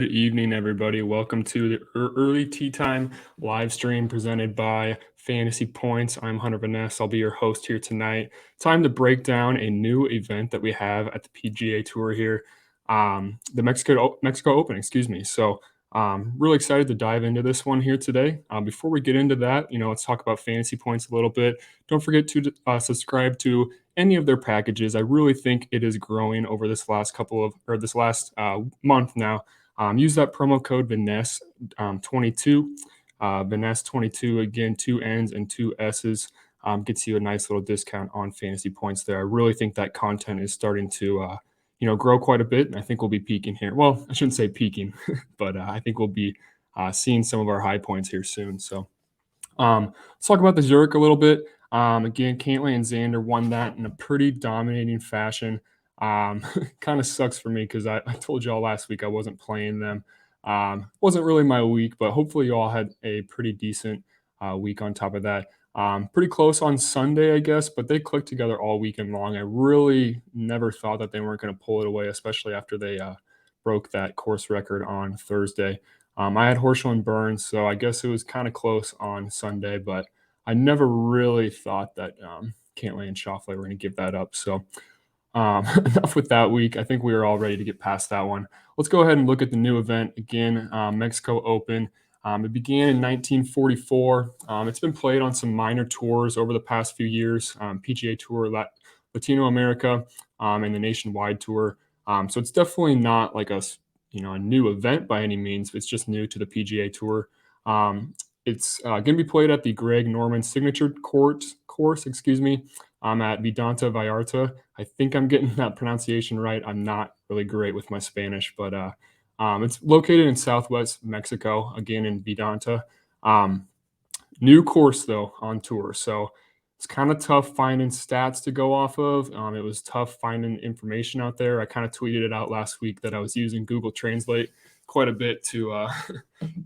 Good evening, everybody. Welcome to the early tea time live stream presented by Fantasy Points. I'm Hunter Vaness. I'll be your host here tonight. Time to break down a new event that we have at the PGA Tour here, the Mexico Open. Excuse me. So, really excited to dive into this one here today. Before we get into that, let's talk about Fantasy Points a little bit. Don't forget to subscribe to any of their packages. I really think it is growing over this last month now. Use that promo code Vaness 22. Vaness 22, again, 2 N's and 2 S's, gets you a nice little discount on Fantasy Points there. I really think that content is starting to grow quite a bit, and I think we'll be peaking here. Well, I shouldn't say peaking, but I think we'll be seeing some of our high points here soon. So let's talk about the Zurich a little bit. Again, Cantlay and Xander won that in a pretty dominating fashion. Kind of sucks for me because I told y'all last week I wasn't playing them. Wasn't really my week, but hopefully you all had a pretty decent week on top of that. Pretty close on Sunday, I guess, but they clicked together all weekend long. I really never thought that they weren't going to pull it away, especially after they broke that course record on Thursday. I had Horschel and Burns, so I guess it was kind of close on Sunday, but I never really thought that Cantlay and Schauffele were going to give that up. So enough with that week. I think we are all ready to get past that one. Let's go ahead and look at the new event again, Mexico Open. It began in 1944. It's been played on some minor tours over the past few years, PGA Tour, Latino America, and the Nationwide Tour. So it's definitely not like a new event by any means. It's just new to the PGA Tour. It's going to be played at the Greg Norman Signature Course, at Vidanta Vallarta. I think I'm getting that pronunciation right. I'm not really great with my Spanish, but it's located in southwest Mexico, again in Vidanta. New course, though, on tour. So it's kind of tough finding stats to go off of. It was tough finding information out there. I kind of tweeted it out last week that I was using Google Translate quite a bit to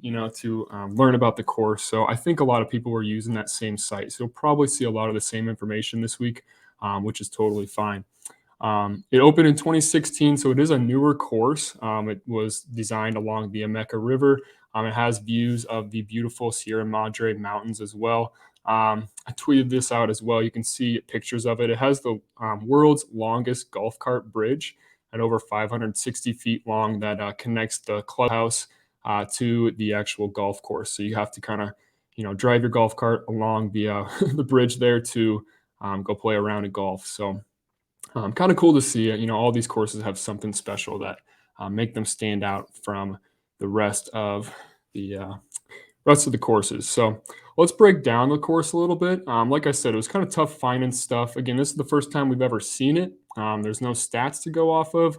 learn about the course. So I think a lot of people were using that same site. So you'll probably see a lot of the same information this week, which is totally fine. It opened in 2016, so it is a newer course. It was designed along the Ameca River. It has views of the beautiful Sierra Madre Mountains as well. I tweeted this out as well. You can see pictures of it. It has the world's longest golf cart bridge at over 560 feet long that connects the clubhouse to the actual golf course. So you have to kind of, drive your golf cart along the the bridge there to go play a round of golf. So kind of cool to see. All these courses have something special that make them stand out from the rest of the courses. So let's break down the course a little bit. Like I said, it was kind of tough finding stuff. Again, this is the first time we've ever seen it. There's no stats to go off of.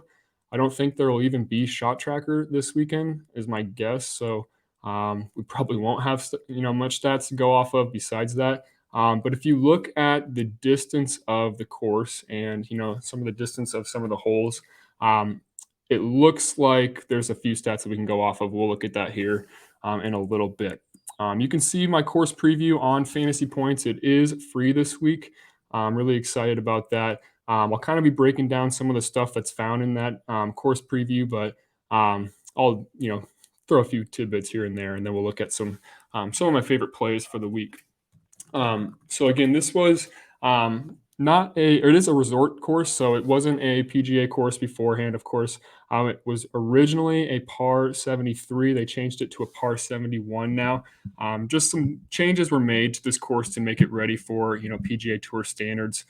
I don't think there will even be shot tracker this weekend, is my guess. So we probably won't have much stats to go off of besides that. But if you look at the distance of the course and some of the distance of some of the holes, it looks like there's a few stats that we can go off of. We'll look at that here in a little bit. You can see my course preview on Fantasy Points. It is free this week. I'm really excited about that. I'll kind of be breaking down some of the stuff that's found in that course preview, but I'll throw a few tidbits here and there, and then we'll look at some of my favorite plays for the week. So again, this was it is a resort course, so it wasn't a PGA course beforehand, of course. It was originally a par 73. They changed it to a par 71 now. Just some changes were made to this course to make it ready for, PGA Tour standards.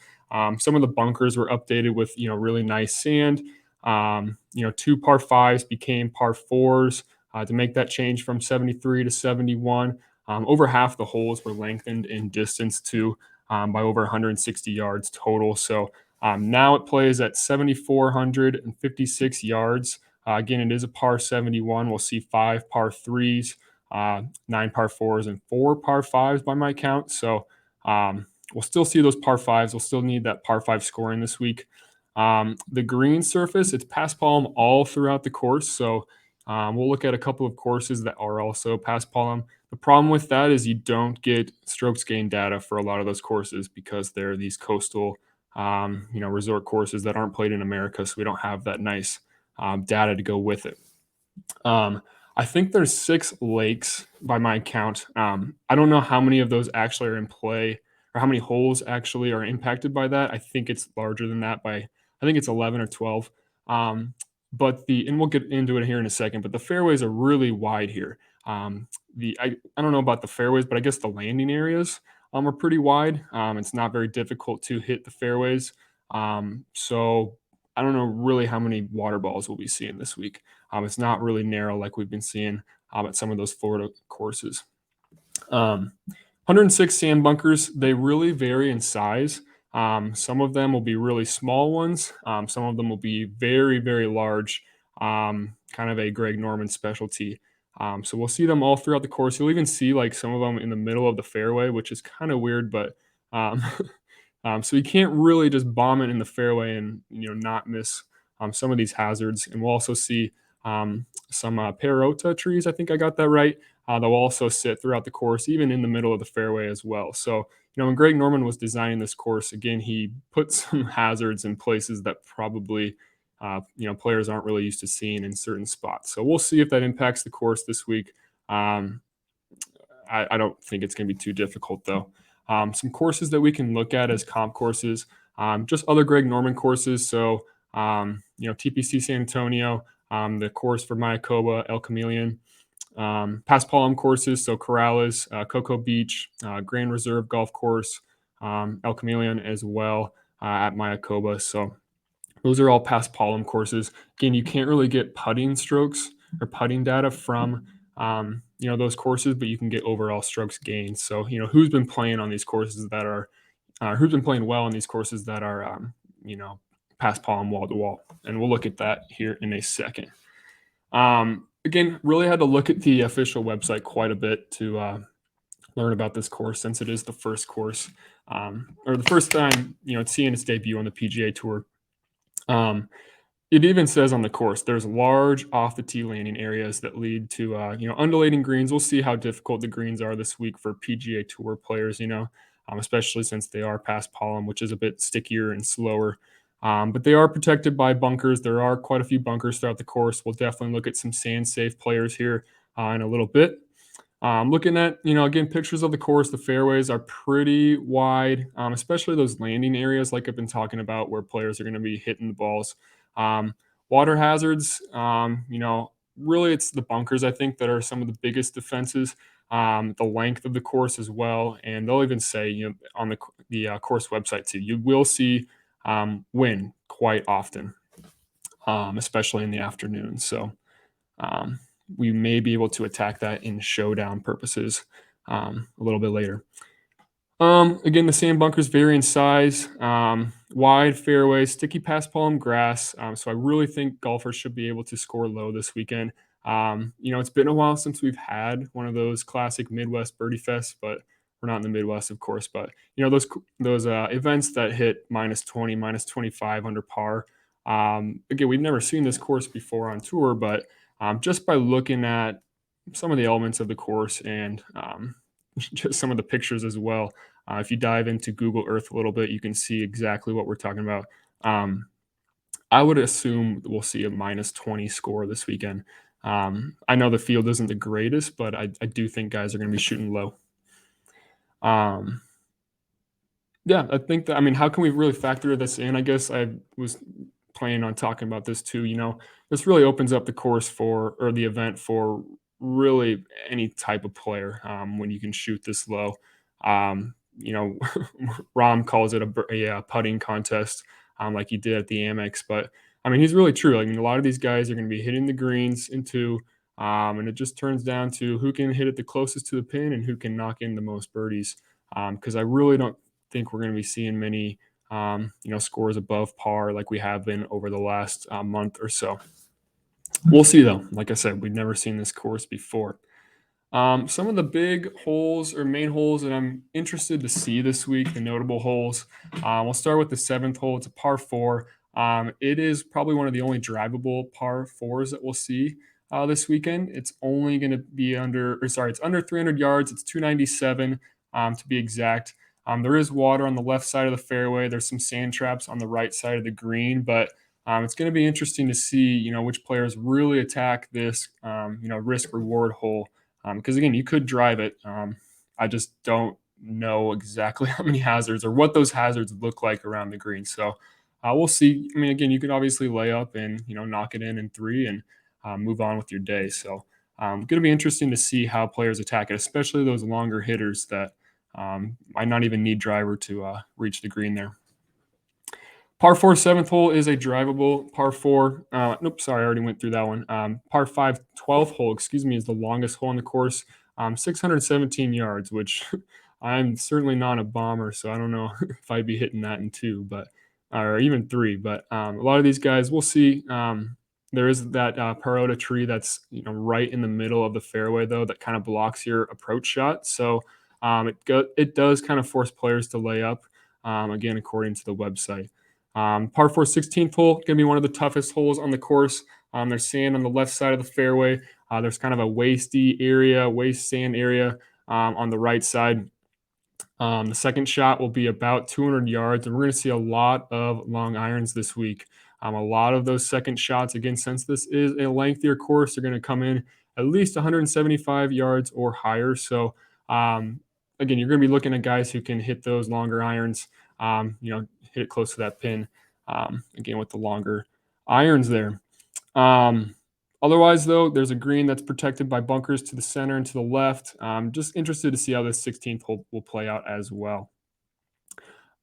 Some of the bunkers were updated with, really nice sand. 2 par 5s became par 4s to make that change from 73 to 71. Over half the holes were lengthened in distance to by over 160 yards total. So now it plays at 7,456 yards. Again, it is a par 71. We'll see 5 par 3s, 9 par 4s, and 4 par 5s by my count. So we'll still see those par 5s. We'll still need that par 5 scoring this week. The green surface, it's pass palm all throughout the course. So we'll look at a couple of courses that are also pass palm. The problem with that is you don't get strokes gain data for a lot of those courses because they're these coastal, resort courses that aren't played in America. So we don't have that nice data to go with it. Um, I think there's 6 lakes by my count. I don't know how many of those actually are in play or how many holes actually are impacted by that. I think it's larger than that by I think it's 11 or 12. Um, but the and we'll get into it here in a second, but the fairways are really wide here. I don't know about the fairways, but I guess the landing areas are pretty wide. It's not very difficult to hit the fairways. So I don't know really how many water balls we'll be seeing this week. It's not really narrow like we've been seeing at some of those Florida courses. 106 sand bunkers, they really vary in size. Some of them will be really small ones. Some of them will be very, very large, kind of a Greg Norman specialty. So we'll see them all throughout the course. You'll even see like some of them in the middle of the fairway, which is kind of weird, but um, so you can't really just bomb it in the fairway and not miss some of these hazards. And we'll also see some pearota trees. I think I got that right. They'll also sit throughout the course, even in the middle of the fairway as well. So, when Greg Norman was designing this course, again, he put some hazards in places that probably, players aren't really used to seeing in certain spots. So we'll see if that impacts the course this week. Um, I don't think it's going to be too difficult, though. Some courses that we can look at as comp courses, just other Greg Norman courses. So, TPC San Antonio, the course for Mayakoba, El Chameleon, Pass Palm courses, so Corrales, Cocoa Beach, Grand Reserve Golf Course, El Chameleon as well at Mayakoba. So those are all Pass Palm courses. Again, you can't really get putting strokes or putting data from those courses, but you can get overall strokes gained. So who's been playing on these courses that are who's been playing well on these courses that are Pass Palm wall to wall, and we'll look at that here in a second. Again, really had to look at the official website quite a bit to learn about this course since it is the first course or the first time it's seeing its debut on the PGA Tour. It even says on the course there's large off the tee landing areas that lead to undulating greens. We'll see how difficult the greens are this week for PGA Tour players. Especially since they are past Palm, which is a bit stickier and slower. But they are protected by bunkers. There are quite a few bunkers throughout the course. We'll definitely look at some sand safe players here in a little bit. Looking at, again, pictures of the course, the fairways are pretty wide, especially those landing areas like I've been talking about where players are going to be hitting the balls. Um, Water hazards, really it's the bunkers, I think, that are some of the biggest defenses. The length of the course as well. And they'll even say, on the course website too, you will see wind quite often, especially in the afternoon. So, we may be able to attack that in showdown purposes a little bit later. Again, the sand bunkers vary in size, wide fairways, sticky pass palm grass. So I really think golfers should be able to score low this weekend. It's been a while since we've had one of those classic Midwest birdie fests, but we're not in the Midwest, of course. But those events that hit -20, -25 under par. Again, we've never seen this course before on tour, but just by looking at some of the elements of the course and just some of the pictures as well. If you dive into Google Earth a little bit, you can see exactly what we're talking about. Um, I would assume we'll see a -20 score this weekend. I know the field isn't the greatest, but I do think guys are going to be shooting low. Um, yeah, I think that, I mean, how can we really factor this in? I guess I was planning on talking about this too. This really opens up the course for, or the event for really any type of player when you can shoot this low. Um, you know, Rom calls it a putting contest like he did at the Amex. But I mean, he's really true. I mean, a lot of these guys are going to be hitting the greens and it just turns down to who can hit it the closest to the pin and who can knock in the most birdies. Because I really don't think we're going to be seeing many, scores above par like we have been over the last month or so. We'll see, though. Like I said, we've never seen this course before. Some of the big holes or main holes that I'm interested to see this week, the notable holes. We'll start with the seventh hole. It's a par four. It is probably one of the only drivable par fours that we'll see this weekend. It's only going to be it's under 300 yards. It's 297 to be exact. There is water on the left side of the fairway. There's some sand traps on the right side of the green, but It's going to be interesting to see, which players really attack this, risk reward hole. Because again, you could drive it. I just don't know exactly how many hazards or what those hazards look like around the green. So we'll see. I mean, again, you could obviously lay up and knock it in three and move on with your day. So going to be interesting to see how players attack it, especially those longer hitters that might not even need driver to reach the green there. Par four, seventh hole is a drivable par four. Nope, sorry, I already went through that one. Par five, 12th hole, excuse me, is the longest hole on the course, 617 yards, which I'm certainly not a bomber, so I don't know if I'd be hitting that in two, but or even three. But a lot of these guys, we'll see. There is that perotta tree that's right in the middle of the fairway though, that kind of blocks your approach shot. So it does kind of force players to lay up. Again, according to the website. Par 4 16th hole, going to be one of the toughest holes on the course. There's sand on the left side of the fairway. There's kind of a waste sand area on the right side. The second shot will be about 200 yards, and we're going to see a lot of long irons this week. A lot of those second shots, again, since this is a lengthier course, are going to come in at least 175 yards or higher. So, again, you're going to be looking at guys who can hit those longer irons, hit it close to that pin, again, with the longer irons there. Otherwise, though, there's a green that's protected by bunkers to the center and to the left. Just interested to see how this 16th hole will play out as well.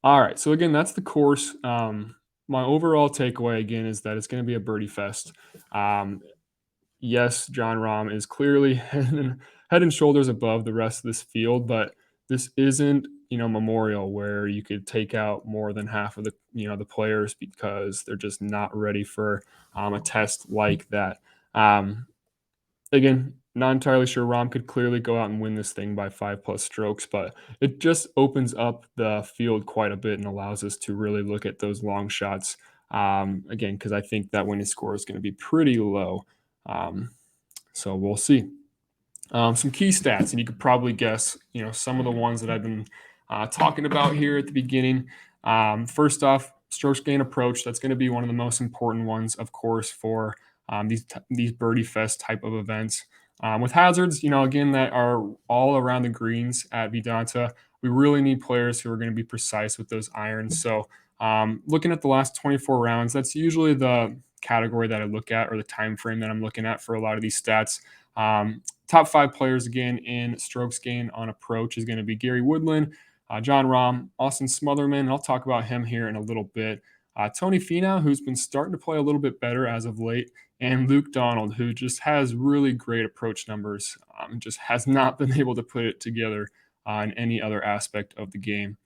All right, so again, that's the course. My overall takeaway again is that it's going to be a birdie fest. Um, yes, John Rahm is clearly head and shoulders above the rest of this field, but this isn't, Memorial where you could take out more than half of the players because they're just not ready for a test like that. Um, Again, not entirely sure. Rahm could clearly go out and win this thing by 5+ strokes, but it just opens up the field quite a bit and allows us to really look at those long shots. Again, because I think that winning score is going to be pretty low. So we'll see. Some key stats, and you could probably guess, some of the ones that I've been talking about here at the beginning. First off, strokes gain approach. That's going to be one of the most important ones, of course, for these birdie fest type of events. With hazards, again, that are all around the greens at Vidanta, we really need players who are going to be precise with those irons. So, looking at the last 24 rounds, that's usually the category that I look at, or the time frame that I'm looking at for a lot of these stats. Top 5 players again in strokes gained on approach is going to be Gary Woodland, John Rahm, Austin Smotherman, and I'll talk about him here in a little bit. Tony Finau, who's been starting to play a little bit better as of late, and Luke Donald, who just has really great approach numbers, just has not been able to put it together in any other aspect of the game.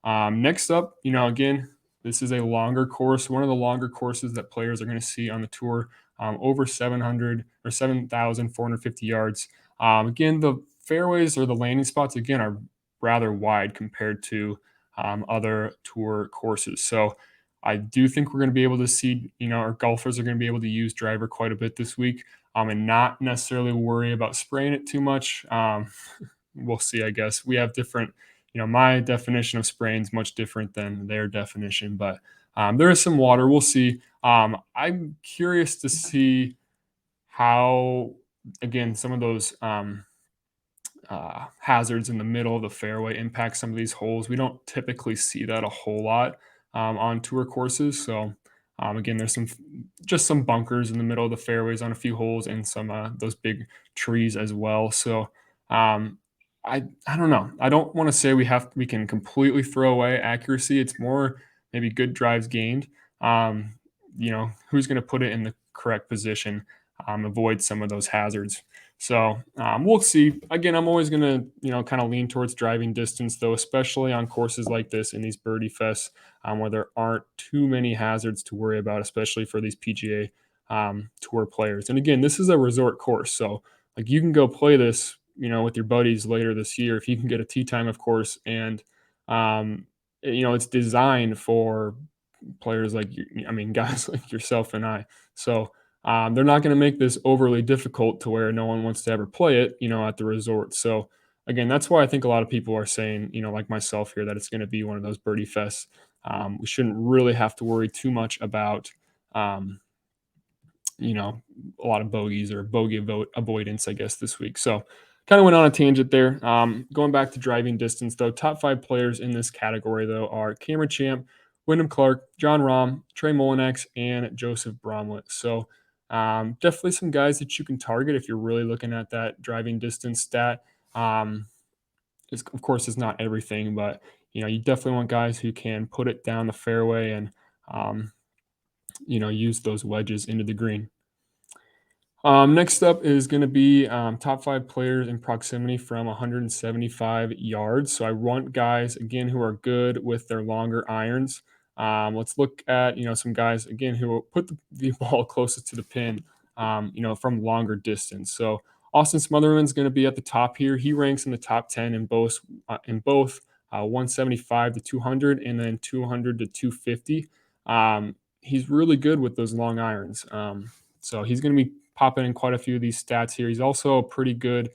Next up, again, this is a longer course, one of the longer courses that players are going to see on the tour, over 700 or 7,450 yards. Again, the fairways or the landing spots, again, are rather wide compared to other tour courses. So I do think we're going to be able to see, our golfers are going to be able to use driver quite a bit this week, and not necessarily worry about spraying it too much. We'll see, I guess. We have different, my definition of spraying is much different than their definition, but there is some water. We'll see. I'm curious to see how, again, some of those hazards in the middle of the fairway impact some of these holes. We don't typically see that a whole lot on tour courses. So, again, there's just some bunkers in the middle of the fairways on a few holes, and some those big trees as well. So, I don't know. I don't want to say we can completely throw away accuracy. It's more maybe good drives gained. Who's going to put it in the correct position, avoid some of those hazards. So we'll see. Again, I'm always going to, kind of lean towards driving distance, though, especially on courses like this in these birdie fests, where there aren't too many hazards to worry about, especially for these PGA tour players. And again, this is a resort course, so like you can go play this, with your buddies later this year if you can get a tee time, of course, and it's designed for players like you, I mean, guys like yourself and I. So they're not going to make this overly difficult to where no one wants to ever play it, at the resort. So again, that's why I think a lot of people are saying, like myself here, that it's going to be one of those birdie fests. We shouldn't really have to worry too much about um, a lot of bogeys or bogey avoidance, I guess, this week. So kind of went on a tangent there. Going back to driving distance, though, top five players in this category, though, are Cameron Champ, Wyndham Clark, John Rahm, Trey Mullinax, and Joseph Bromwich. So definitely some guys that you can target if you're really looking at that driving distance stat. Of course, it's not everything, but you definitely want guys who can put it down the fairway and um, use those wedges into the green. Next up is going to be top five players in proximity from 175 yards. So I want guys again who are good with their longer irons. Let's look at some guys again who will put the ball closest to the pin. From longer distance. So Austin Smotherman is going to be at the top here. He ranks in the top 10 in both 175 to 200 and then 200 to 250. He's really good with those long irons. So he's going to be popping in quite a few of these stats here. He's also a pretty good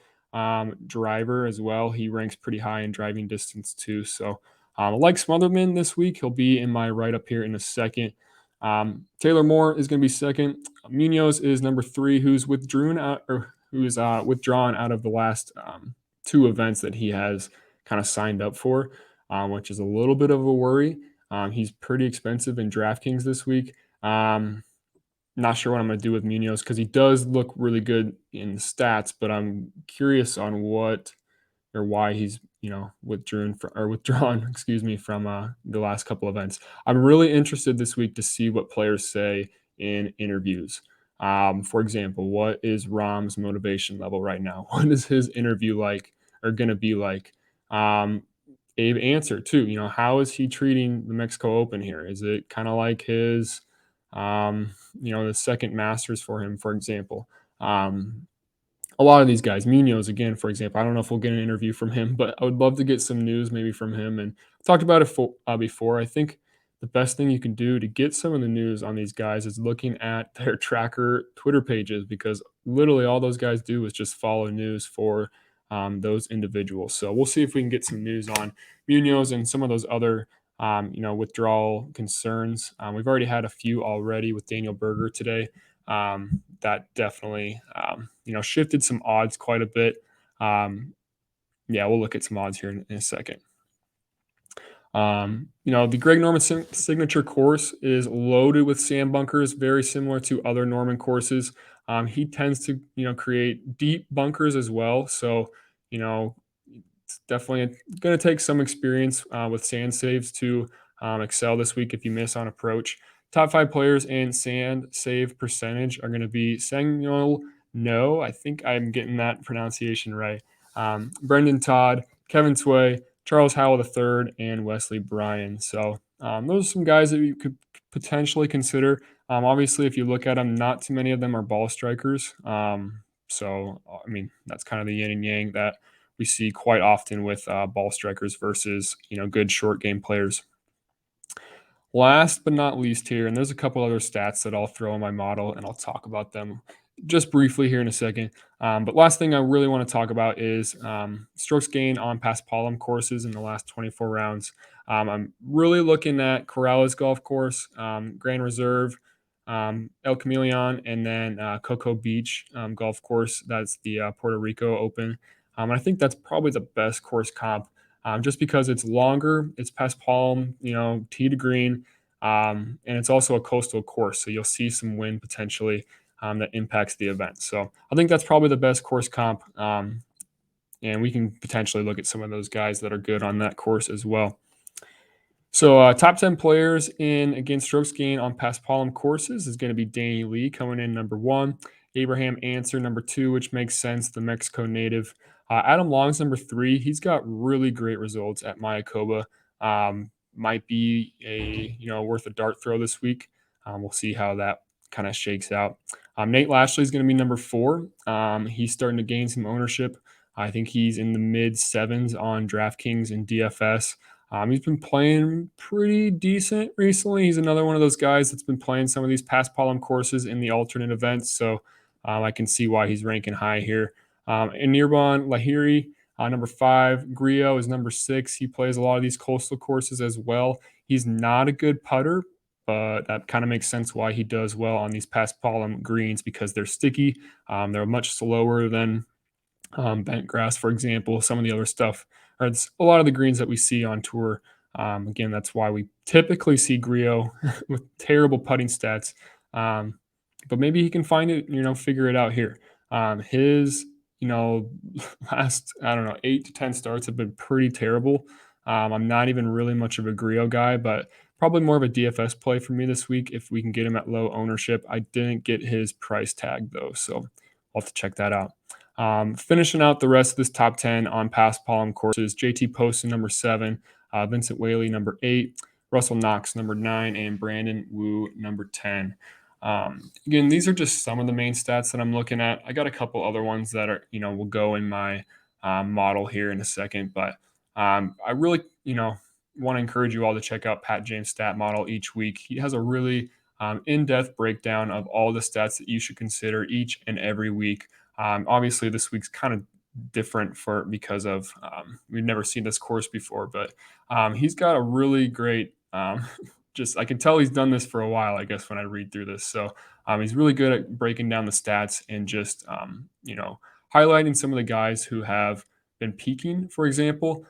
driver as well. He ranks pretty high in driving distance too. So like Smotherman this week, he'll be in my write up here in a second. Taylor Moore is going to be second. Munoz is number three, who's withdrawn out of the last two events that he has kind of signed up for, which is a little bit of a worry. He's pretty expensive in DraftKings this week. Not sure what I'm going to do with Munoz because he does look really good in the stats, but I'm curious on what or why he's withdrawn, excuse me, from the last couple events. I'm really interested this week to see what players say in interviews. For example, what is Rahm's motivation level right now? What is his interview like or going to be like? Abe Answer too. How is he treating the Mexico Open here? Is it kind of like his, the second Masters for him, for example? A lot of these guys, Munoz again, for example. I don't know if we'll get an interview from him, but I would love to get some news maybe from him. And I talked about it before. I think the best thing you can do to get some of the news on these guys is looking at their tracker Twitter pages because literally all those guys do is just follow news for those individuals. So we'll see if we can get some news on Munoz and some of those other withdrawal concerns. We've already had a few already with Daniel Berger today. That definitely shifted some odds quite a bit. Yeah, we'll look at some odds here in a second. The Greg Norman signature course is loaded with sand bunkers, very similar to other Norman courses. He tends to create deep bunkers as well. So it's definitely going to take some experience with sand saves to excel this week if you miss on approach. Top five players in sand save percentage are going to be Samuel No. I think I'm getting that pronunciation right. Brendan Todd, Kevin Tway, Charles Howell III, and Wesley Bryan. So those are some guys that you could potentially consider. Obviously, if you look at them, not too many of them are ball strikers. That's kind of the yin and yang that we see quite often with ball strikers versus good short game players. Last but not least here, and there's a couple other stats that I'll throw in my model, and I'll talk about them just briefly here in a second. But last thing I really want to talk about is strokes gained on Paspalum courses in the last 24 rounds. I'm really looking at Corrales Golf Course, Grand Reserve, El Camaleon, and then Cocoa Beach Golf Course. That's the Puerto Rico Open. I think that's probably the best course comp just because it's longer, it's past palm, tee to green, and it's also a coastal course. So you'll see some wind potentially that impacts the event. So I think that's probably the best course comp. And we can potentially look at some of those guys that are good on that course as well. So top 10 players in against strokes gained on Paspalum courses is going to be Danny Lee coming in number one, Abraham Answer number two, which makes sense, the Mexico native. Adam Long's number three. He's got really great results at Mayakoba. Might be worth a dart throw this week. We'll see how that kind of shakes out. Nate Lashley is going to be number four. He's starting to gain some ownership. I think he's in the mid sevens on DraftKings and DFS. He's been playing pretty decent recently. He's another one of those guys that's been playing some of these Paspalum courses in the alternate events. So I can see why he's ranking high here. And Nirban Lahiri, number five. Griot is number six. He plays a lot of these coastal courses as well. He's not a good putter, but that kind of makes sense why he does well on these past pollen greens because they're sticky. They're much slower than bent grass, for example. Some of the other stuff, or it's a lot of the greens that we see on tour. Again, that's why we typically see Griot with terrible putting stats. Um, but maybe he can find it, figure it out here. His, last, I don't know, 8 to 10 starts have been pretty terrible. I'm not even really much of a Griot guy, but probably more of a DFS play for me this week if we can get him at low ownership. I didn't get his price tag though, so I'll have to check that out. Finishing out the rest of this top 10 on past Palm courses, JT Poston, number 7, Vincent Whaley, number 8, Russell Knox, number 9, and Brandon Wu, number 10. Again, these are just some of the main stats that I'm looking at. I got a couple other ones that are, will go in my model here in a second, but I really, want to encourage you all to check out Pat James' stat model each week. He has a really in-depth breakdown of all the stats that you should consider each and every week. Obviously, this week's kind of different because of we've never seen this course before, but he's got a really great. Just I can tell he's done this for a while. I guess when I read through this, so he's really good at breaking down the stats and just highlighting some of the guys who have been peaking, for example,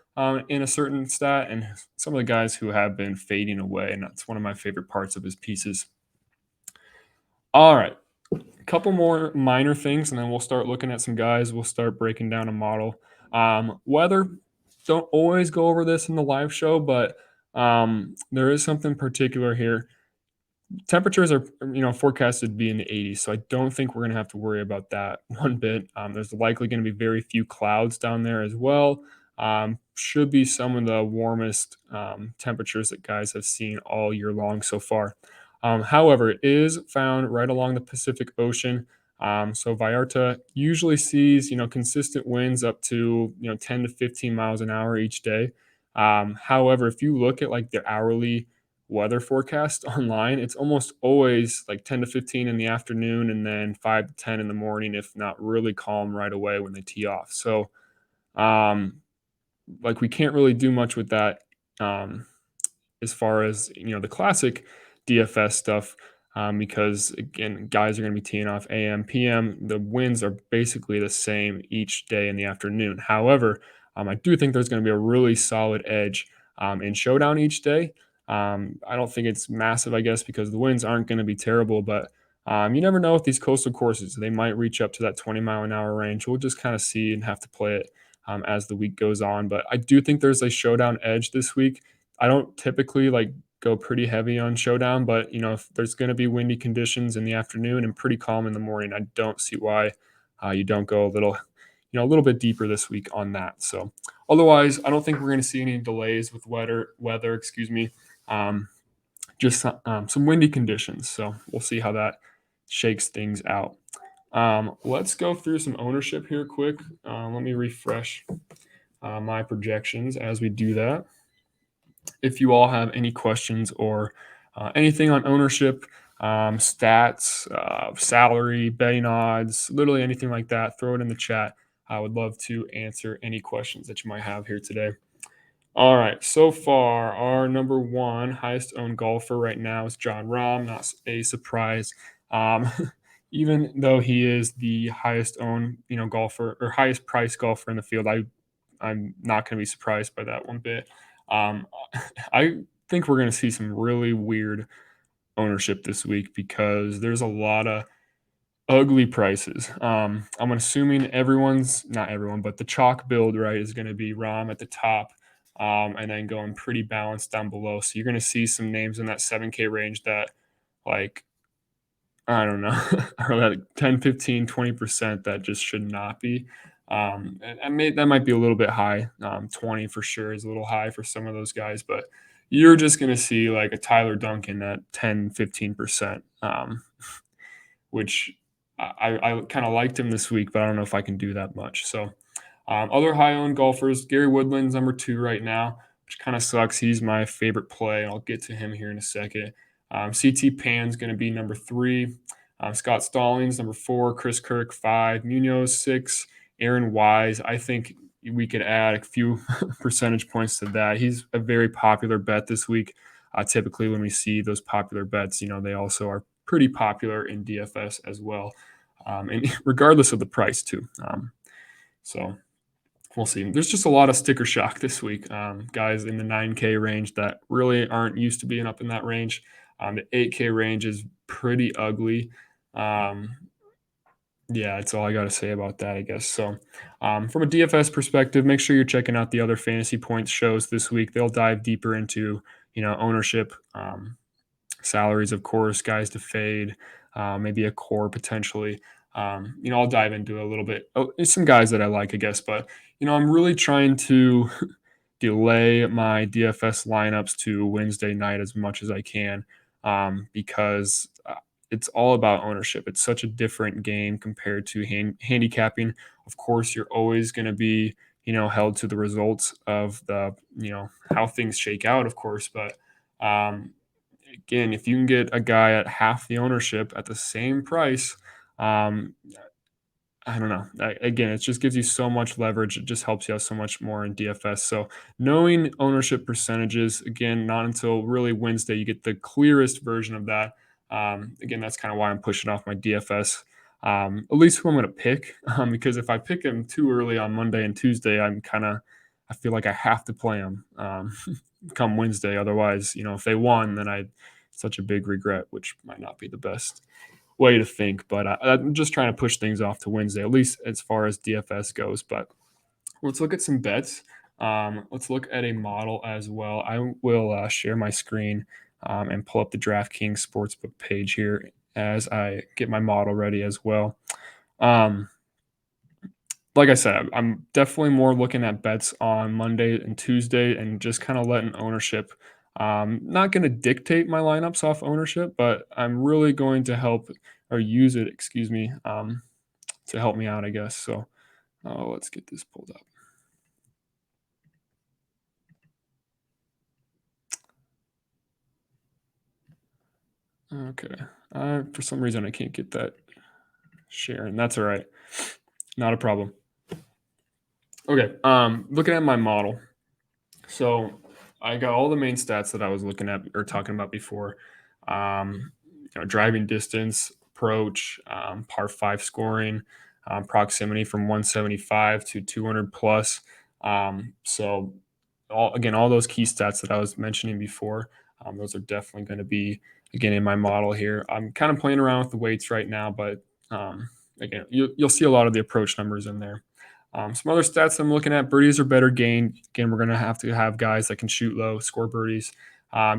in a certain stat, and some of the guys who have been fading away. And that's one of my favorite parts of his pieces. All right. A couple more minor things, and then we'll start looking at some guys. We'll start breaking down a model. Weather, don't always go over this in the live show, but there is something particular here. Temperatures are, forecasted to be in the 80s, so I don't think we're going to have to worry about that one bit. There's likely going to be very few clouds down there as well. Should be some of the warmest temperatures that guys have seen all year long so far. However, it is found right along the Pacific Ocean. So Vallarta usually sees, consistent winds up to, 10 to 15 miles an hour each day. However, if you look at like the hourly weather forecast online, it's almost always like 10 to 15 in the afternoon and then 5 to 10 in the morning, if not really calm right away when they tee off. So, like we can't really do much with that. As far as the classic DFS stuff, because again, guys are going to be teeing off AM, PM. The winds are basically the same each day in the afternoon. However, I do think there's going to be a really solid edge in showdown each day. I don't think it's massive, I guess, because the winds aren't going to be terrible, but you never know with these coastal courses. They might reach up to that 20-mile-an-hour range. We'll just kind of see and have to play it as the week goes on. But I do think there's a showdown edge this week. I don't typically like go pretty heavy on showdown, but if there's going to be windy conditions in the afternoon and pretty calm in the morning, I don't see why you don't go a little bit deeper this week on that. So otherwise, I don't think we're going to see any delays with weather, excuse me. Just some windy conditions. So we'll see how that shakes things out. Let's go through some ownership here quick. Let me refresh my projections as we do that. If you all have any questions or anything on ownership, stats, salary, betting odds, literally anything like that, throw it in the chat. I would love to answer any questions that you might have here today. All right, so far, our number 1 highest owned golfer right now is Jon Rahm. Not a surprise, even though he is the highest owned, golfer or highest price golfer in the field. I'm not going to be surprised by that one bit. I think we're going to see some really weird ownership this week because there's a lot of ugly prices. I'm assuming not everyone, but the chalk build, right, is going to be Rahm at the top, and then going pretty balanced down below. So you're going to see some names in that 7K range that, like, I don't know, are like 10, 15, 20% that just should not be. That might be a little bit high. 20 for sure is a little high for some of those guys, but you're just going to see like a Tyler Duncan at 10, 15%, which I kind of liked him this week, but I don't know if I can do that much. So other high-owned golfers, Gary Woodland's number 2 right now, which kind of sucks. He's my favorite play. I'll get to him here in a second. CT Pan's going to be number 3. Scott Stallings, number 4. Chris Kirk, 5. Munoz, 6. Aaron Wise. I think we could add a few percentage points to that. He's a very popular bet this week. typically when we see those popular bets, they also are pretty popular in DFS as well, and regardless of the price too. So we'll see. There's just a lot of sticker shock this week. Guys in the 9K range that really aren't used to being up in that range. The 8K range is pretty ugly. Um, yeah, that's all I got to say about that, I guess. So, from a DFS perspective, make sure you're checking out the other fantasy points shows this week. They'll dive deeper into, ownership, salaries, of course, guys to fade, maybe a core potentially. I'll dive into a little bit. Oh, there's some guys that I like, I guess, but I'm really trying to delay my DFS lineups to Wednesday night as much as I can, because it's all about ownership. It's such a different game compared to handicapping. Of course, you're always going to be, held to the results of the, how things shake out, of course, but um, again, if you can get a guy at half the ownership at the same price, um, I don't know. Again, it just gives you so much leverage. It just helps you out so much more in DFS. So knowing ownership percentages, again, not until really Wednesday, you get the clearest version of that. Again, that's kind of why I'm pushing off my DFS. At least who I'm going to pick, because if I pick him too early on Monday and Tuesday, I feel like I have to play him come Wednesday. Otherwise, if they won, then such a big regret, which might not be the best way to think. But I'm just trying to push things off to Wednesday, at least as far as DFS goes. But let's look at some bets. Let's look at a model as well. I will share my screen and pull up the DraftKings Sportsbook page here as I get my model ready as well. Um, like I said, I'm definitely more looking at bets on Monday and Tuesday and just kind of letting ownership. Not going to dictate my lineups off ownership, but I'm really going to help or use it, excuse me, to help me out, I guess. So let's get this pulled up. Okay. For some reason, I can't get that sharing. That's all right. Not a problem. Okay. Looking at my model. So I got all the main stats that I was looking at or talking about before. Driving distance, approach, par five scoring, proximity from 175 to 200 plus. So all those key stats that I was mentioning before, those are definitely going to be again in my model here. I'm kind of playing around with the weights right now, but again, you'll see a lot of the approach numbers in there. Some other stats I'm looking at: birdies are better gained. Again, we're going to have guys that can shoot low, score birdies.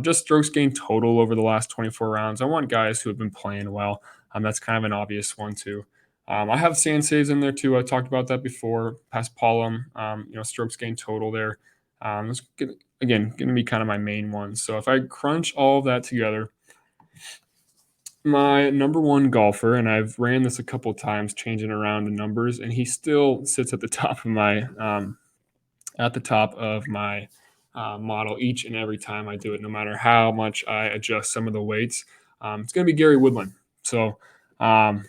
Just strokes gained total over the last 24 rounds. I want guys who have been playing well. That's kind of an obvious one too. I have sand saves in there too. I talked about that before. Past Paulum, strokes gained total there. That's going to be kind of my main one. So if I crunch all of that together, my number one golfer, and I've ran this a couple of times, changing around the numbers, and he still sits at the top of my model each and every time I do it, no matter how much I adjust some of the weights. It's going to be Gary Woodland. So um,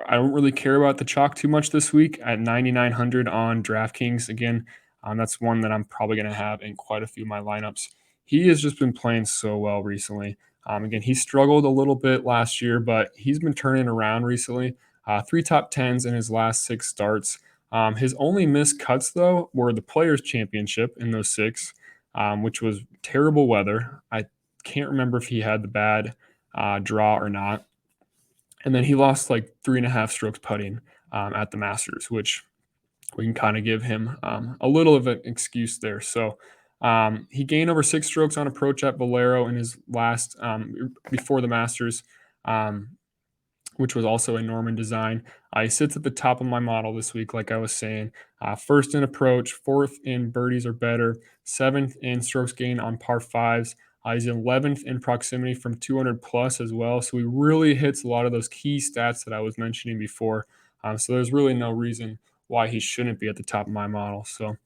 I don't really care about the chalk too much this week at 9,900 on DraftKings. Again, that's one that I'm probably going to have in quite a few of my lineups. He has just been playing so well recently. Again, he struggled a little bit last year, but he's been turning around recently. Three top tens in his last six starts. His only missed cuts, though, were the Players' Championship in those six, which was terrible weather. I can't remember if he had the bad draw or not. And then he lost like 3.5 strokes putting at the Masters, which we can kind of give him a little of an excuse there. So he gained over 6 strokes on approach at Valero in his last before the Masters, which was also a Norman design. He sits at the top of my model this week, like I was saying. First in approach, fourth in birdies or better, seventh in strokes gained on par fives. He's 11th in proximity from 200 plus as well. So he really hits a lot of those key stats that I was mentioning before. So there's really no reason why he shouldn't be at the top of my model. So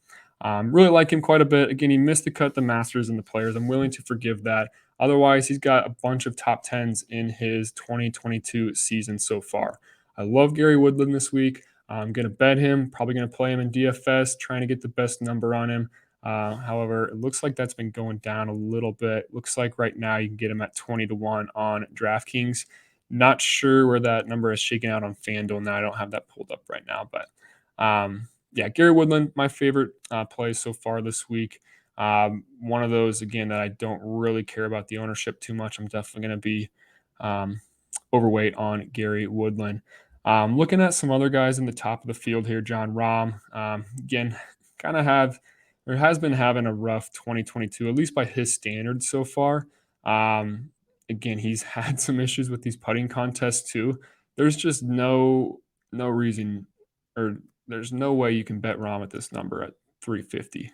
really like him quite a bit. Again, he missed the cut, the Masters and the Players. I'm willing to forgive that. Otherwise, he's got a bunch of top tens in his 2022 season so far. I love Gary Woodland this week. I'm going to bet him, probably going to play him in DFS, trying to get the best number on him. However, it looks like that's been going down a little bit. Looks like right now you can get him at 20 to 1 on DraftKings. Not sure where that number is shaking out on FanDuel now. I don't have that pulled up right now, but yeah, Gary Woodland, my favorite play so far this week. One of those again that I don't really care about the ownership too much. I'm definitely going to be um, overweight on Gary Woodland. Looking at some other guys in the top of the field here, John Rahm. Again, kind of have or has been having a rough 2022, at least by his standards so far. Um, Again, he's had some issues with these putting contests too. There's just no reason or there's no way you can bet Rahm at this number at 350.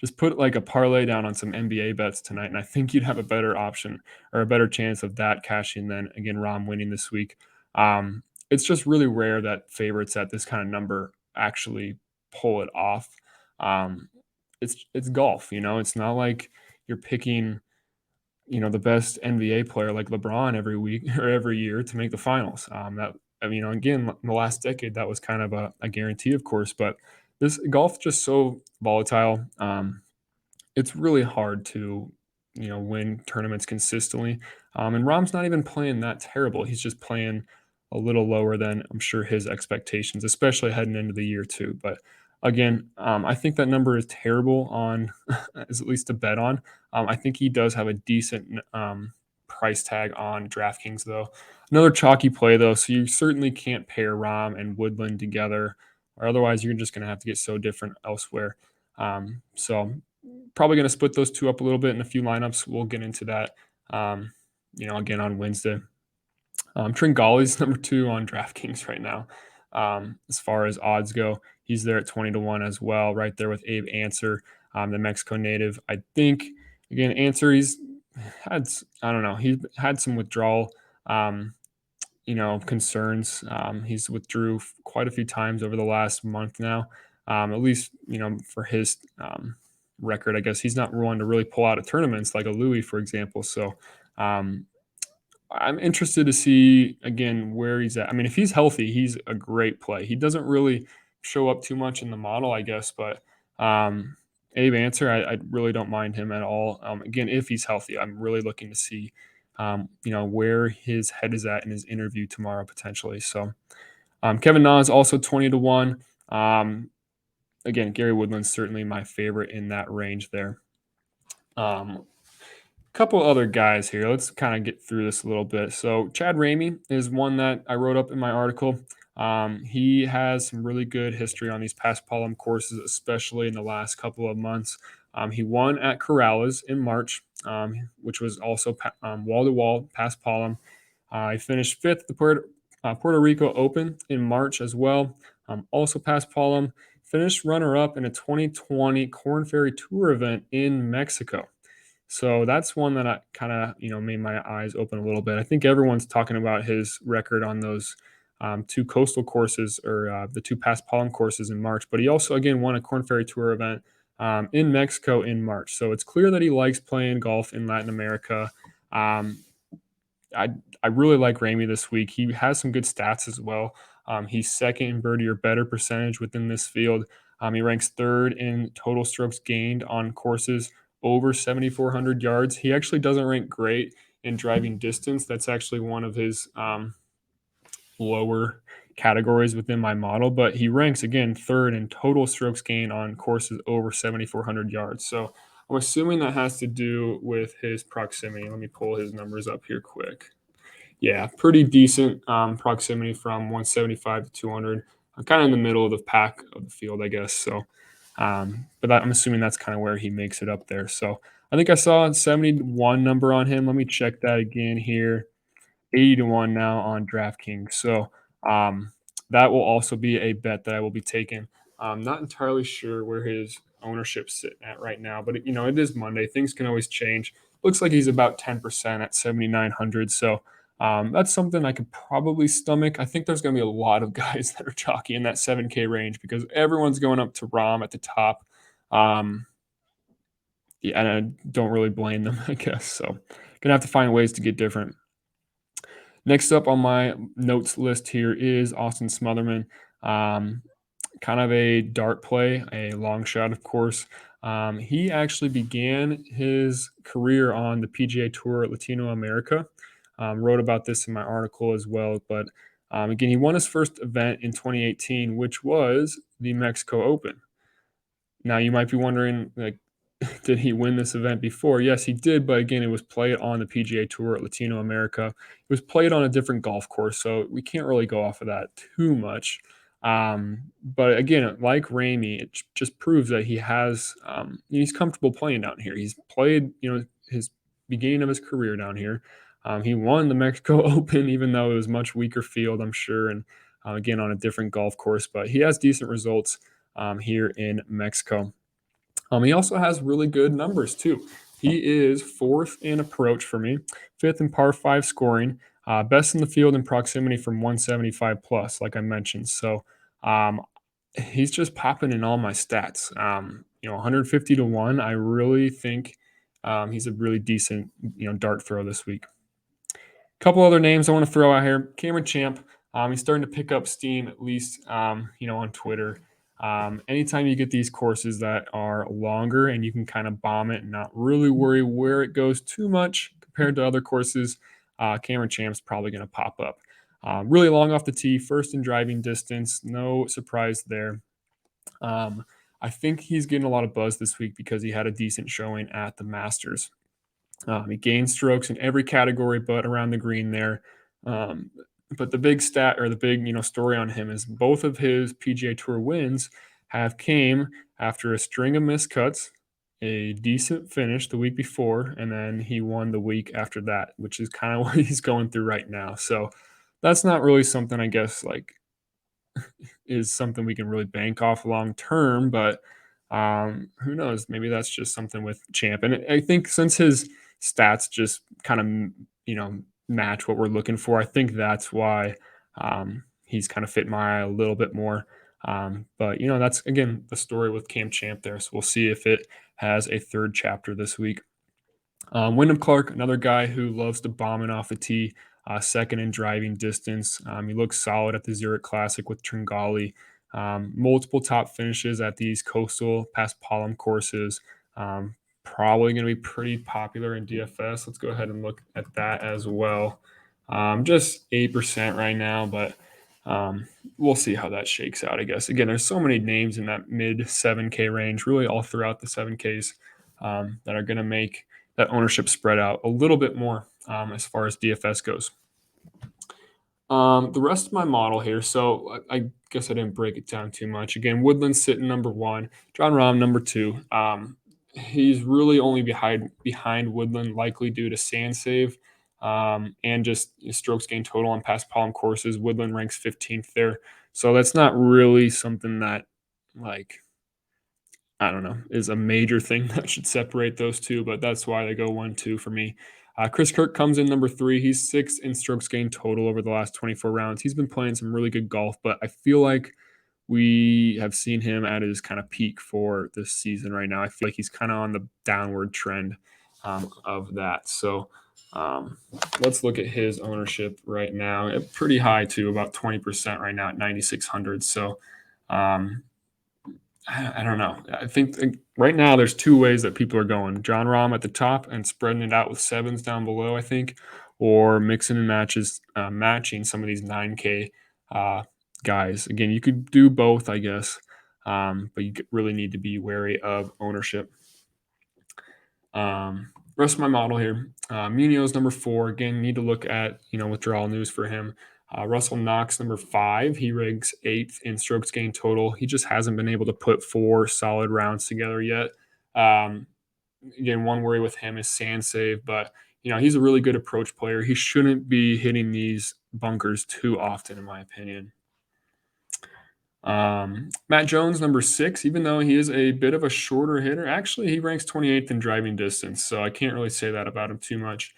Just put like a parlay down on some NBA bets tonight, and I think you'd have a better option or a better chance of that cashing than again Rahm winning this week. It's just really rare that favorites at this kind of number actually pull it off. Um, it's golf, you know. It's not like you're picking the best NBA player like LeBron every week or every year to make the finals. That I mean, again, in the last decade, that was kind of a guarantee, of course. But this golf just so volatile. It's really hard to win tournaments consistently. And Rom's not even playing that terrible. He's just playing a little lower than I'm sure his expectations, especially heading into the year too. But again, I think that number is terrible on is at least to bet on. I think he does have a decent price tag on DraftKings though. Another chalky play though, so you certainly can't pair Rom and Woodland together, or otherwise you're just going to have to get so different elsewhere. So probably going to split those two up a little bit in a few lineups. We'll get into that, again on Wednesday. Tringali's number 2 on DraftKings right now. As far as odds go, he's there at 20 to 1 as well, right there with Abe Answer, the Mexico native. I think again, Answer, he's had I don't know, he's had some withdrawal. Concerns. He's withdrew quite a few times over the last month now. At least, for his record, I guess he's not one to really pull out of tournaments like a Louis, for example. So um, I'm interested to see again where he's at. I mean, if he's healthy, he's a great play. He doesn't really show up too much in the model, I guess, but Abe Answer, I really don't mind him at all. Again, if he's healthy, I'm really looking to see where his head is at in his interview tomorrow potentially. So Kevin Na is also 20 to 1. Again, Gary Woodland's certainly my favorite in that range there. Couple other guys here. Let's kind of get through this a little bit. So Chad Ramey is one that I wrote up in my article. He has some really good history on these past Paulum courses, especially in the last couple of months. He won at Corrales in March, which was also wall-to-wall past Paulum. He finished 5th at the Puerto Rico Open in March as well, also past Paulum. Finished runner-up in a 2020 Corn Ferry Tour event in Mexico. So that's one that I kind of, made my eyes open a little bit. I think everyone's talking about his record on those 2 coastal courses or the 2 past Palm courses in March. But he also, again, won a Corn Ferry Tour event in Mexico in March. So it's clear that he likes playing golf in Latin America. Um, I really like Ramey this week. He has some good stats as well. He's second in birdie or better percentage within this field. He ranks 3rd in total strokes gained on courses over 7,400 yards. He actually doesn't rank great in driving distance. That's actually one of his lower categories within my model, but he ranks again 3rd in total strokes gained on courses over 7,400 yards. So I'm assuming that has to do with his proximity. Let me pull his numbers up here quick. Yeah, pretty decent proximity from 175 to 200. I'm kind of in the middle of the pack of the field, I guess. So, but I'm assuming that's kind of where he makes it up there. So I think I saw a 71 number on him. Let me check that again here. 80 to 1 now on DraftKings. So um, that will also be a bet that I will be taking. I'm not entirely sure where his ownership's sitting at right now, but it is Monday. Things can always change. Looks like he's about 10% at 7,900. So that's something I could probably stomach. I think there's going to be a lot of guys that are chalky in that 7K range because everyone's going up to Rom at the top. Yeah, and I don't really blame them, I guess. So gonna have to find ways to get different. Next up on my notes list here is Austin Smotherman. kind of a dart play, a long shot, of course. He actually began his career on the PGA Tour at Latino America. Wrote about this in my article as well. But again, he won his first event in 2018, which was the Mexico Open. Now you might be wondering, like, did he win this event before? Yes, he did, but again, it was played on the PGA Tour at Latino America. It was played on a different golf course, so we can't really go off of that too much. But again, like Ramey, it just proves that he's comfortable playing down here. He's played, his beginning of his career down here. He won the Mexico Open, even though it was much weaker field, I'm sure, and again on a different golf course. But he has decent results here in Mexico. He also has really good numbers too. He is fourth in approach for me, fifth in par five scoring, best in the field in proximity from 175 plus, like I mentioned. So um, he's just popping in all my stats. 150 to 1. I really think he's a really decent, dart throw this week. Couple other names I want to throw out here. Cameron Champ. He's starting to pick up steam, at least on Twitter. Anytime you get these courses that are longer and you can kind of bomb it and not really worry where it goes too much compared to other courses, Cameron Champ's probably going to pop up. Really long off the tee, first in driving distance. No surprise there. I think he's getting a lot of buzz this week because he had a decent showing at the Masters. He gained strokes in every category but around the green there. Um, but the big stat or the big story on him is both of his PGA Tour wins have came after a string of missed cuts, a decent finish the week before, and then he won the week after that, which is kind of what he's going through right now. So that's not really something I guess like is something we can really bank off long term, but who knows? Maybe that's just something with Champ. And I think since his stats just kind of match what we're looking for, I think that's why he's kind of fit my eye a little bit more. But that's again the story with Cam Champ there. So we'll see if it has a third chapter this week. Wyndham Clark, another guy who loves to bomb it off the tee, second in driving distance. He looks solid at the Zurich Classic with Tringali. Multiple top finishes at these coastal Paspalum courses. Probably going to be pretty popular in DFS. Let's go ahead and look at that as well. Just 8% right now, but we'll see how that shakes out, I guess. Again, there's so many names in that mid 7K range, really all throughout the 7Ks that are going to make that ownership spread out a little bit more as far as DFS goes. The rest of my model here, so I guess I didn't break it down too much. Again, Woodland sitting number 1, Jon Rahm number 2. He's really only behind Woodland, likely due to sand save and just strokes gained total on Paspalum courses. Woodland ranks 15th there, so that's not really something that I don't know, is a major thing that should separate those two, but that's why they go 1-2 for me. Chris Kirk comes in number 3. He's 6th in strokes gained total over the last 24 rounds. He's been playing some really good golf, but I feel like we have seen him at his kind of peak for this season right now. I feel like he's kind of on the downward trend of that. So let's look at his ownership right now. Pretty high too, about 20% right now at 9,600. So I don't know. I think right now there's two ways that people are going. Jon Rahm at the top and spreading it out with sevens down below, I think, or mixing and matching some of these 9K guys. Again, you could do both, I guess, but you really need to be wary of ownership. Rest of my model here. Munoz number 4. Again, need to look at withdrawal news for him. Russell Knox, number 5. He ranks 8th in strokes gained total. He just hasn't been able to put 4 solid rounds together yet. Again, one worry with him is sand save, but he's a really good approach player. He shouldn't be hitting these bunkers too often, in my opinion. Matt Jones, number 6, even though he is a bit of a shorter hitter, actually he ranks 28th in driving distance, so I can't really say that about him too much.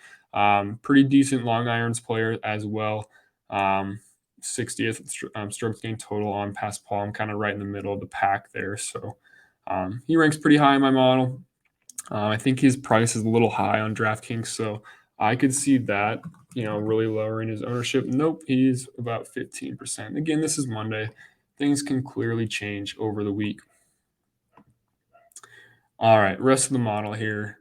Pretty decent long irons player as well. 60th strokes gained total on Paspalum, kind of right in the middle of the pack there. So he ranks pretty high in my model. I think his price is a little high on DraftKings, so I could see that, really lowering his ownership. Nope, he's about 15%. Again, this is Monday. things can clearly change over the week. All right, rest of the model here.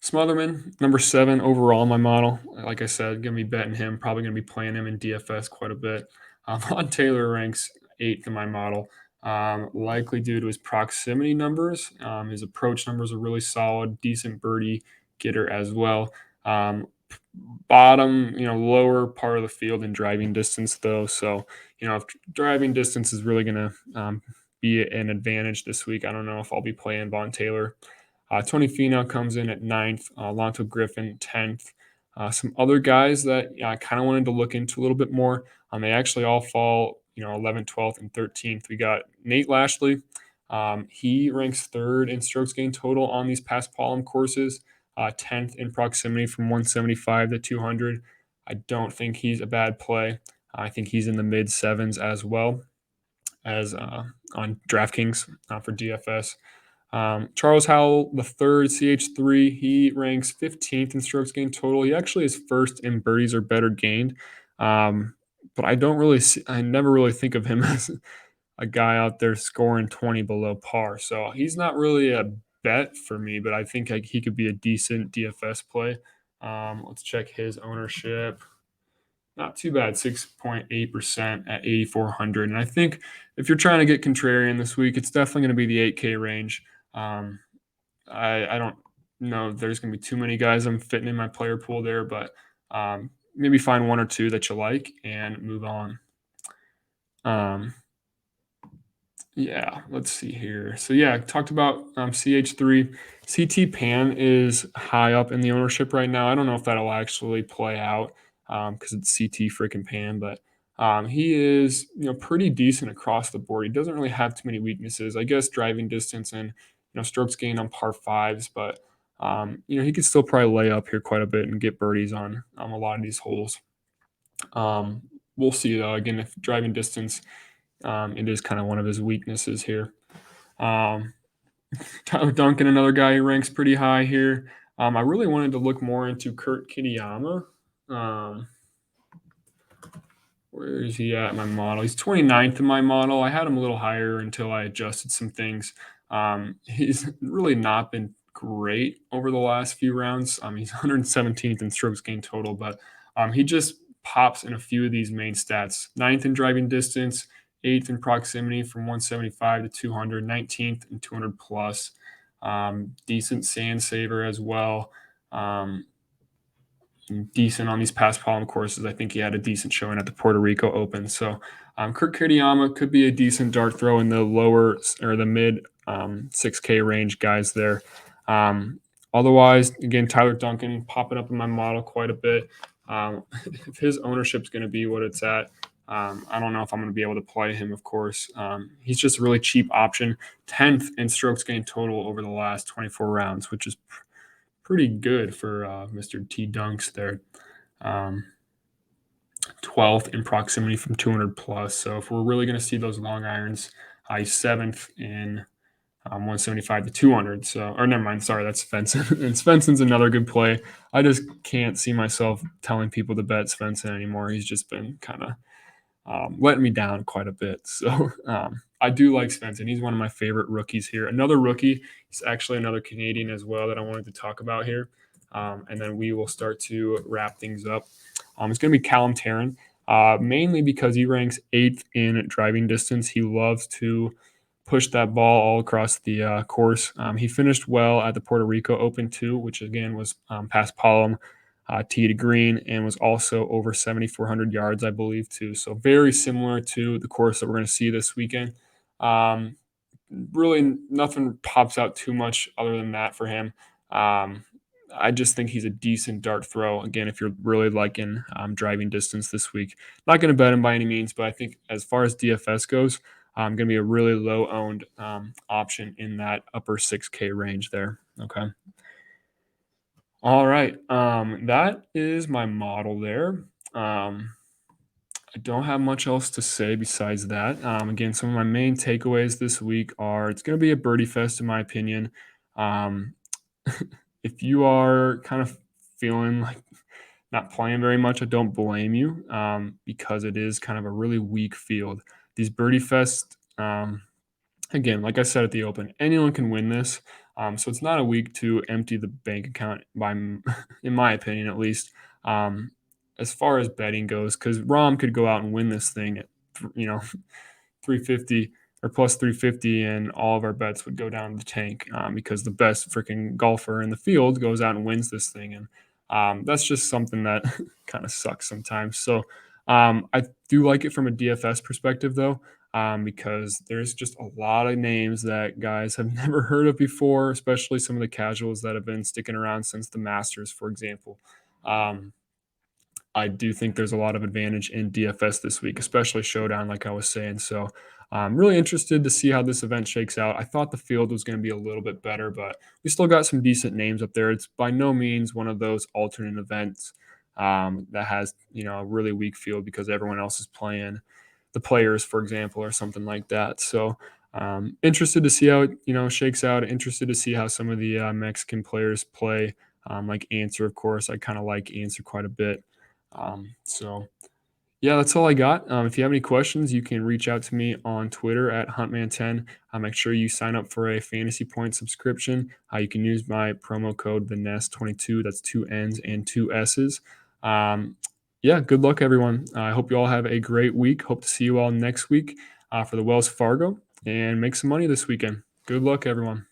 Smotherman, number 7 overall in my model. Like I said, going to be betting him. Probably going to be playing him in DFS quite a bit. Von Taylor ranks 8th in my model, likely due to his proximity numbers. His approach numbers are really solid, decent birdie getter as well. Bottom, lower part of the field in driving distance, though. So, if driving distance is really going to be an advantage this week, I don't know if I'll be playing Von Taylor. Tony Finau comes in at 9th, Lonto Griffin 10th. Some other guys that I kind of wanted to look into a little bit more. They actually all fall, 11th, 12th, and 13th. We got Nate Lashley. He ranks 3rd in strokes gained total on these past Palm courses, 10th in proximity from 175 to 200. I don't think he's a bad play. I think he's in the mid sevens as well as on DraftKings for DFS. Charles Howell, the third, CH3, he ranks 15th in strokes gained total. He actually is first in birdies or better gained. But I never really think of him as a guy out there scoring 20 below par. So he's not really a bet for me, but I think he could be a decent DFS play. Let's check his ownership. Not too bad, 6.8% at 8,400. And I think if you're trying to get contrarian this week, it's definitely going to be the 8K range. I don't know there's going to be too many guys I'm fitting in my player pool there, but maybe find one or two that you like and move on. Yeah, let's see here. So yeah, I talked about CH3. CT Pan is high up in the ownership right now. I don't know if that'll actually play out because it's CT freaking Pan, but he is pretty decent across the board. He doesn't really have too many weaknesses. I guess driving distance and strokes gained on par fives, but he could still probably lay up here quite a bit and get birdies on a lot of these holes. We'll see though. Again, if driving distance. It is kind of one of his weaknesses here. Tyler Duncan, another guy who ranks pretty high here. I really wanted to look more into Kirk Kitiamma. Where is he at in my model? He's 29th in my model. I had him a little higher until I adjusted some things. He's really not been great over the last few rounds. He's 117th in strokes gained total, but he just pops in a few of these main stats. 9th in driving distance, 8th in proximity from 175 to 200, 19th and 200 plus. Decent sand saver as well. Decent on these past Palm courses. I think he had a decent showing at the Puerto Rico Open. So Kirk Kitiamma could be a decent dart throw in the lower or the mid 6K range guys there. Otherwise, again, Tyler Duncan popping up in my model quite a bit. If his ownership's going to be what it's at, I don't know if I'm going to be able to play him, of course. He's just a really cheap option. 10th in strokes gained total over the last 24 rounds, which is pretty good for Mr. T Dunks there. 12th in proximity from 200 plus. So if we're really going to see those long irons, he's 7th in 175 to 200. So, or never mind. Sorry, that's Svensson. And Svensson's another good play. I just can't see myself telling people to bet Svensson anymore. He's just been kind of letting me down quite a bit. So I do like Svensson. He's one of my favorite rookies here. Another rookie, he's actually another Canadian as well that I wanted to talk about here. And then we will start to wrap things up. It's going to be Callum Tarrant, mainly because he ranks 8th in driving distance. He loves to push that ball all across the course. He finished well at the Puerto Rico Open too, which again was past Palm, tee to green, and was also over 7,400 yards, I believe, too. So very similar to the course that we're going to see this weekend. Really, nothing pops out too much other than that for him. I just think he's a decent dart throw. Again, if you're really liking driving distance this week, not going to bet him by any means, but I think as far as DFS goes, going to be a really low owned option in that upper 6K range there. Okay. All right. That is my model there. I don't have much else to say besides that. Again, some of my main takeaways this week are it's going to be a birdie fest, in my opinion. If you are kind of feeling like not playing very much, I don't blame you because it is kind of a really weak field. these birdie fest. Again, like I said at the open, anyone can win this. So it's not a week to empty the bank account in my opinion, at least. Um, as far as betting goes, because Rom could go out and win this thing at, 350 or plus 350, and all of our bets would go down the tank because the best freaking golfer in the field goes out and wins this thing. And that's just something that kind of sucks sometimes. So I do like it from a DFS perspective, though, because there's just a lot of names that guys have never heard of before, especially some of the casuals that have been sticking around since the Masters, for example. Um, I do think there's a lot of advantage in DFS this week, especially Showdown, like I was saying. So I'm really interested to see how this event shakes out. I thought the field was going to be a little bit better, but we still got some decent names up there. It's by no means one of those alternate events that has, a really weak field because everyone else is playing the players, for example, or something like that. So interested to see how it, shakes out. Interested to see how some of the Mexican players play, like Answer, of course. I kind of like Answer quite a bit. So yeah, that's all I got. If you have any questions, you can reach out to me on Twitter at Huntman10. Make sure you sign up for a Fantasy Point subscription. You can use my promo code the Nest22. That's 2 N's and 2 S's. Yeah, good luck, everyone. I hope you all have a great week. Hope to see you all next week for the Wells Fargo and make some money this weekend. Good luck, everyone.